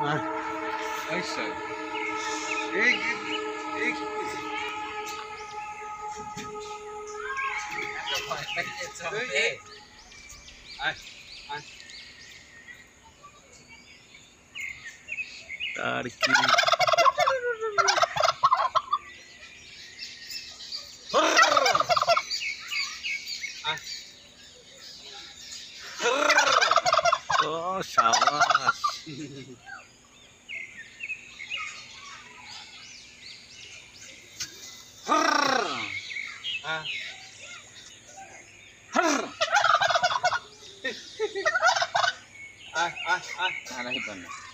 ऐसा एक एक तार की ओ शाबाश नहीं बनना